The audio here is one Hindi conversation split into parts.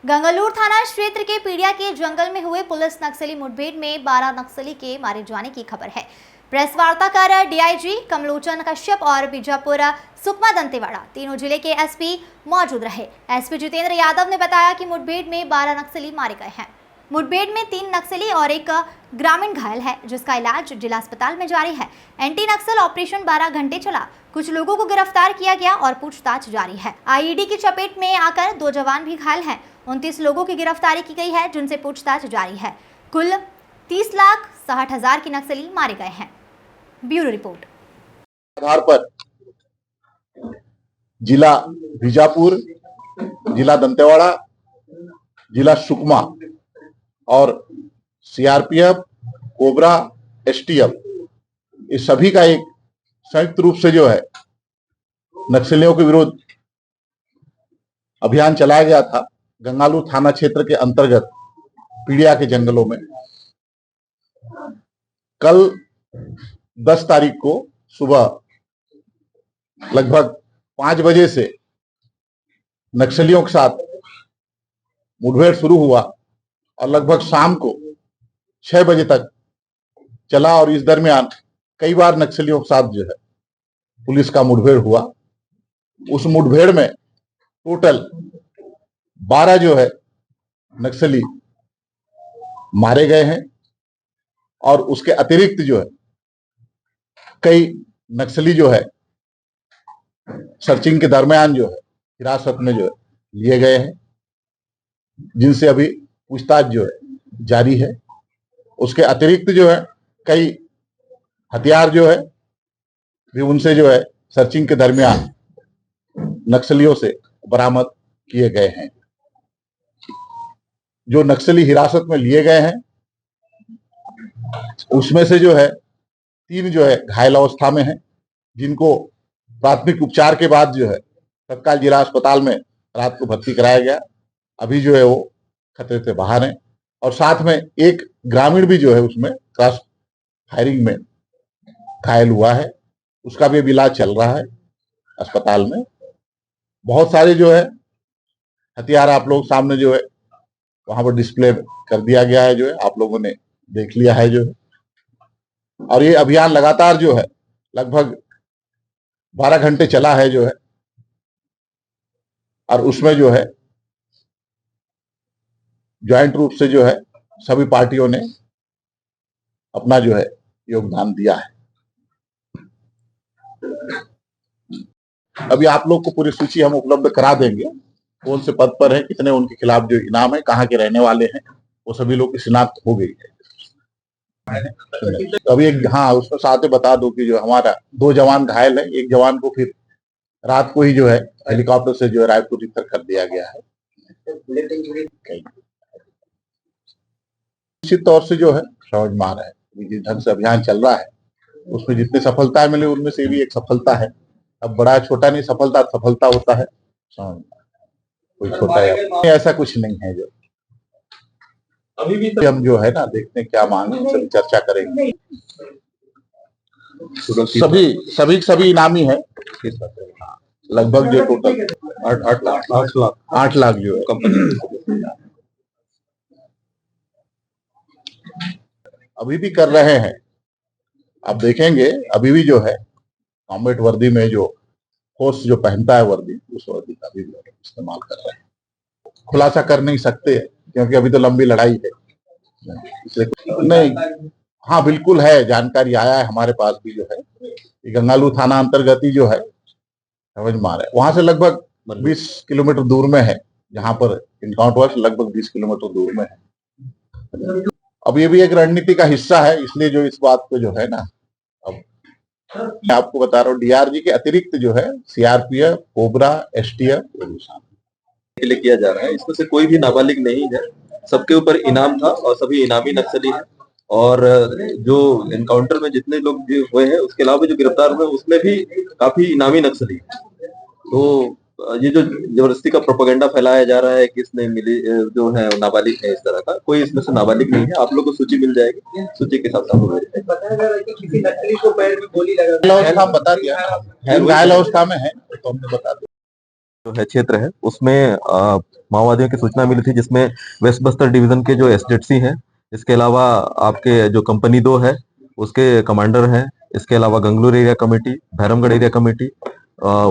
गंगालूर थाना क्षेत्र के पीड़िया के जंगल में हुए पुलिस नक्सली मुठभेड़ में 12 नक्सली के मारे जाने की खबर है। प्रेस वार्ता कर डीआईजी कमलोचन कश्यप और बीजापुर सुकमा दंतेवाड़ा तीनों जिले के एसपी मौजूद रहे। एसपी जितेंद्र यादव ने बताया कि मुठभेड़ में 12 नक्सली मारे गए हैं। मुठभेड़ में 3 नक्सली और एक ग्रामीण घायल है, जिसका इलाज जिला अस्पताल में जारी है। एंटी नक्सल ऑपरेशन 12 घंटे चला। कुछ लोगों को गिरफ्तार किया गया और पूछताछ जारी है। आईईडी की चपेट में आकर 2 जवान भी घायल हैं। 29 लोगों की गिरफ्तारी की गई है, जिनसे पूछताछ जारी है। कुल 30,60,000 की नक्सली मारे गए हैं। Bureau report. आधार पर जिला बीजापुर, जिला दंतेवाड़ा, जिला सुकमा और सीआरपीएफ, कोबरा, एसटीएफ, इस सभी का एक संयुक्त रूप से जो है नक्सलियों के विरुद्ध अभियान चलाया गया था। गंगालूर थाना क्षेत्र के अंतर्गत पीड़िया के जंगलों में कल 10 तारीख को सुबह लगभग 5 बजे से नक्सलियों के साथ मुठभेड़ शुरू हुआ और लगभग शाम को 6 बजे तक चला और इस दरमियान कई बार नक्सलियों के साथ जो है पुलिस का मुठभेड़ हुआ। उस मुठभेड़ में टोटल 12 जो है नक्सली मारे गए हैं और उसके अतिरिक्त जो है कई नक्सली जो है सर्चिंग के दरमियान जो है हिरासत में जो है लिए गए हैं, जिनसे अभी पूछताछ जो है जारी है। उसके अतिरिक्त जो है कई हथियार जो है भी उनसे जो है सर्चिंग के दरमियान नक्सलियों से बरामद किए गए हैं। जो नक्सली हिरासत में लिए गए हैं उसमें से जो है 3 जो है घायल अवस्था में हैं, जिनको प्राथमिक उपचार के बाद जो है तत्काल जिला अस्पताल में रात को भर्ती कराया गया। अभी जो है वो खतरे से बाहर हैं और साथ में एक ग्रामीण भी जो है उसमें क्रॉस फायरिंग में घायल हुआ है, उसका भी इलाज चल रहा है अस्पताल में। बहुत सारे जो है हथियार आप लोग सामने जो है वहां पर डिस्प्ले कर दिया गया है, जो है आप लोगों ने देख लिया है जो है। और ये अभियान लगातार जो है लगभग 12 घंटे चला है जो है, और उसमें जो है ज्वाइंट रूप से जो है सभी पार्टियों ने अपना जो है योगदान दिया है। अभी आप लोग को पूरी सूची हम उपलब्ध करा देंगे, कौन से पद पर है, कितने उनके खिलाफ जो इनाम है, कहाँ के रहने वाले हैं, वो सभी लोग की शिनाख्त हो गई है। अभी एक उसमें साथ ही बता दो कि जो हमारा 2 जवान घायल है, एक जवान को फिर रात को ही जो है हेलीकॉप्टर से जो है रायपुर रिफर कर दिया गया है। निश्चित तौर से जो है समझ में आ रहा है जिस ढंग से अभियान चल रहा है उसमें जितनी सफलताएं मिली उनमें से भी एक सफलता है। अब बड़ा छोटा नहीं, सफलता होता है, समझ कोई छोटा है ऐसा कुछ नहीं है। जो अभी भी हम जो है ना देखते हैं क्या मांग है, सभी चर्चा करेंगे। सभी इनामी है लगभग जो टोटल 8 लाख जो है कंपनी अभी भी कर रहे हैं। आप देखेंगे अभी भी जो है कॉम्बैट वर्दी में जो फोर्स जो पहनता है वर्दी, उस वर्दी का भी इस्तेमाल कर रहे हैं। खुलासा कर नहीं सकते क्योंकि अभी तो लंबी लड़ाई है, इसलिए नहीं। हाँ बिल्कुल है, जानकारी आया है हमारे पास भी जो है गंगालूर थाना अंतर्गत ही जो है समझ में आ रहा है, वहां से लगभग 20 किलोमीटर दूर में है, जहां पर इनकाउंटर लगभग 20 किलोमीटर दूर में है। अब ये भी एक रणनीति का हिस्सा है, इसलिए जो इस बात को जो है ना, अब मैं आपको बता रहा हूँ डीआरजी के अतिरिक्त जो है सीआरपीएफ, कोबरा, एसटीएफ के लिए किया जा रहा है। इसमें से कोई भी नाबालिग नहीं है, सबके ऊपर इनाम था और सभी इनामी नक्सली हैं। और जो एनकाउंटर में जितने लोग भी हुए हैं उसके अलावा जो गिरफ्तार हुए उसमें भी काफी इनामी नक्सली हैं। तो ये जो जबरदस्ती का प्रोपेगेंडा फैलाया जा रहा है कि इसने मिली जो है नाबालिग है, इस तरह का कोई इसमें से नाबालिग नहीं है। आप लोगों को सूची मिल जाएगी, सूची के साथ बताया जा रहा है कि किसी नक्सली को पैर में गोली लगा, बता दिया घायल अवस्था में है तो हमने बता दिया। जो है क्षेत्र है उसमें माओवादियों की सूचना मिली थी, जिसमें वेस्ट बस्तर डिवीजन के जो एसजेडसी हैं, इसके अलावा आपके जो कंपनी 2 है उसके कमांडर हैं, इसके अलावा Gangalur area committee, Bhairamgarh area committee,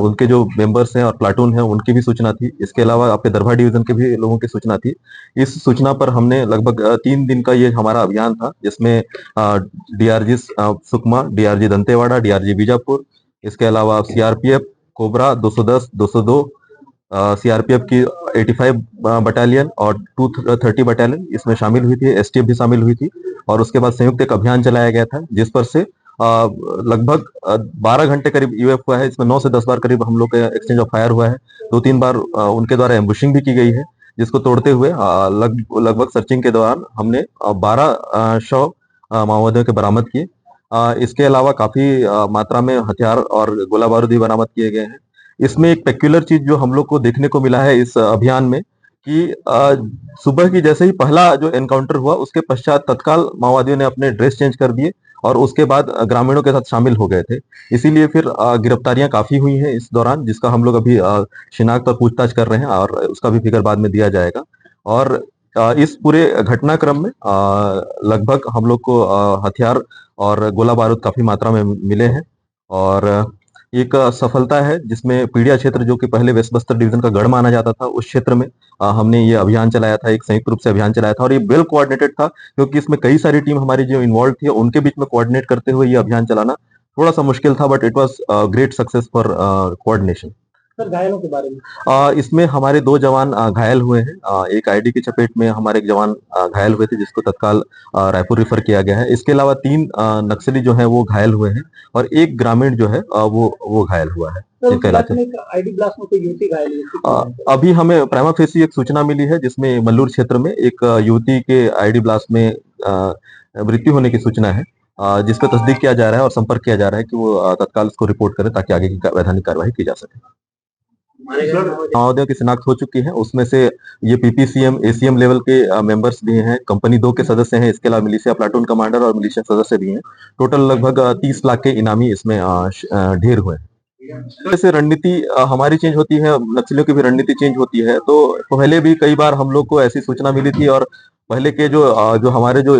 उनके जो मेंबर्स हैं और प्लाटून हैं उनकी भी सूचना थी। इसके अलावा आपके दरभा डिवीजन के भी लोगों की सूचना थी। इस सूचना पर हमने लगभग 3 दिन का ये हमारा अभियान था, जिसमें DRG Sukma, DRG Dantewada, DRG Bijapur, इसके अलावा सीआरपीएफ कोबरा 210, 202, सीआरपीएफ की 85 बटालियन और 230 बटालियन इसमें शामिल हुई थी, एसटीएफ भी शामिल हुई थी। और उसके बाद संयुक्त एक अभियान चलाया गया था, जिस पर से लगभग 12 घंटे करीब यूएफ हुआ है। इसमें 9 से 10 बार करीब हम लोग का एक्सचेंज ऑफ फायर हुआ है। 2-3 बार उनके द्वारा एम्बुशिंग भी की गई है, जिसको तोड़ते हुए लगभग सर्चिंग के दौरान हमने 12 शव माओवादियों के बरामद किए। इसके अलावा काफी मात्रा में हथियार और गोला बारूद भी बरामद किए गए हैं। इसमें एक पेक्युलर चीज जो हम लोग को देखने को मिला है इस अभियान में कि सुबह की जैसे ही पहला जो एनकाउंटर हुआ उसके पश्चात तत्काल माओवादियों ने अपने ड्रेस चेंज कर दिए और उसके बाद ग्रामीणों के साथ शामिल हो गए थे। इसीलिए फिर गिरफ्तारियां काफी हुई हैं इस दौरान, जिसका हम लोग अभी शिनाख्त और पूछताछ कर रहे हैं और उसका भी फिगर बाद में दिया जाएगा। और इस पूरे घटनाक्रम में लगभग हम लोग को हथियार और गोला बारूद काफी मात्रा में मिले हैं और एक सफलता है, जिसमें पीड़िया क्षेत्र जो कि पहले वेस्ट बस्तर डिवीजन का गढ़ माना जाता था, उस क्षेत्र में हमने ये अभियान चलाया था, एक संयुक्त रूप से अभियान चलाया था और ये वेल कोऑर्डिनेटेड था, क्योंकि इसमें कई सारी टीम हमारी जो इन्वॉल्व थी उनके बीच में कोऑर्डिनेट करते हुए ये अभियान चलाना थोड़ा सा मुश्किल था, but it was great success for coordination. Sir, घायलों के बारे में इसमें हमारे 2 जवान घायल हुए हैं। एक आईडी की चपेट में हमारे एक जवान घायल हुए थे, जिसको तत्काल रायपुर रेफर किया गया है। इसके अलावा 3 नक्सली जो है वो घायल हुए हैं और एक ग्रामीण जो है वो घायल हुआ है। आईडी ब्लास्ट में कोई युवती घायल हुई? अभी हमें प्राइमा फेसी एक सूचना मिली है, जिसमें मल्लूर क्षेत्र में एक युवती के आईडी ब्लास्ट में मृत्यु होने की सूचना है, जिस पर तस्दीक किया जा रहा है और संपर्क किया जा रहा है कि वो तत्काल इसको रिपोर्ट करें ताकि आगे की वैधानिक कार्रवाई की जा सके। माओवादियों की शिनाख्त हो चुकी है, उसमें से ये पीपीसीएम एसीएम लेवल के मेंबर्स भी हैं, कंपनी 2 के सदस्य हैं, इसके अलावा मिलिशिया प्लाटून कमांडर और मिलिशिया सदस्य भी हैं। टोटल लगभग 30 लाख के इनामी इसमें ढेर हुए हैं। जैसे रणनीति हमारी चेंज होती है, नक्सलियों की भी रणनीति चेंज होती है। तो पहले भी कई बार हम लोग को ऐसी सूचना मिली थी और पहले के जो हमारे जो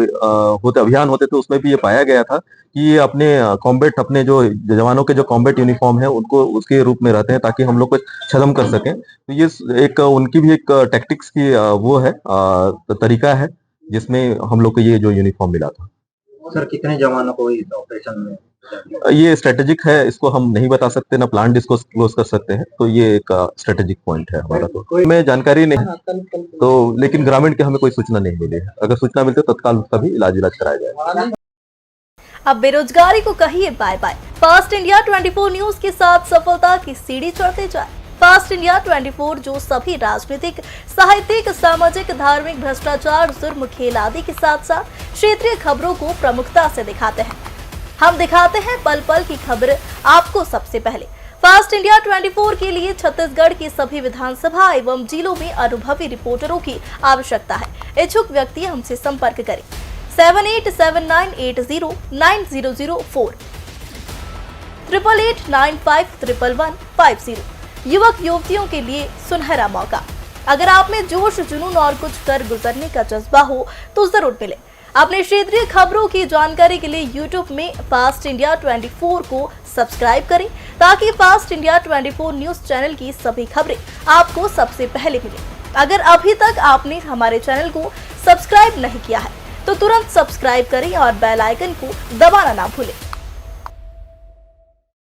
अभियान होते थे उसमें भी ये पाया गया था कि ये अपने जो जवानों के जो कॉम्बैट यूनिफॉर्म है उनको उसके रूप में रहते हैं, ताकि हम लोग को छदम कर सकें। तो ये एक उनकी भी एक टैक्टिक्स की वो है तरीका है, जिसमें हम लोग को ये जो यूनिफॉर्म मिला था। सर, कितने जवानों को इस ऑपरेशन में? ये स्ट्रेटेजिक है, इसको हम नहीं बता सकते, ना प्लान डिस्क्लोज कर सकते हैं, तो ये एक स्ट्रेटेजिक पॉइंट है हमारा। तो हमें जानकारी नहीं तो, लेकिन ग्रामीण की हमें कोई सूचना नहीं मिली है। अगर सूचना मिलती है तत्काल उसका भी इलाज कराया जाएगा। अब बेरोजगारी को कहिए bye bye. Fast India 24 news के साथ सफलता की सीढ़ी चढ़ते जाए। फास्ट इंडिया 24 जो सभी राजनीतिक, साहित्यिक, सामाजिक, धार्मिक, भ्रष्टाचार, जुर्म, खेल आदि के साथ साथ क्षेत्रीय खबरों को प्रमुखता से दिखाते हैं। हम दिखाते हैं पल पल की खबर आपको सबसे पहले। फास्ट इंडिया 24 के लिए छत्तीसगढ़ की सभी विधानसभा एवं जिलों में अनुभवी रिपोर्टरों की आवश्यकता है। इच्छुक व्यक्ति हमसे संपर्क करें 7879809004 88951150। युवक युवतियों के लिए सुनहरा मौका। अगर आप में जोश, जुनून और कुछ कर गुजरने का जज्बा हो तो जरूर मिले। अपने क्षेत्रीय खबरों की जानकारी के लिए YouTube में फास्ट इंडिया 24 को सब्सक्राइब करें, ताकि फास्ट इंडिया 24 न्यूज चैनल की सभी खबरें आपको सबसे पहले मिले। अगर अभी तक आपने हमारे चैनल को सब्सक्राइब नहीं किया है तो तुरंत सब्सक्राइब करें और बेल आइकन को दबाना ना भूलें।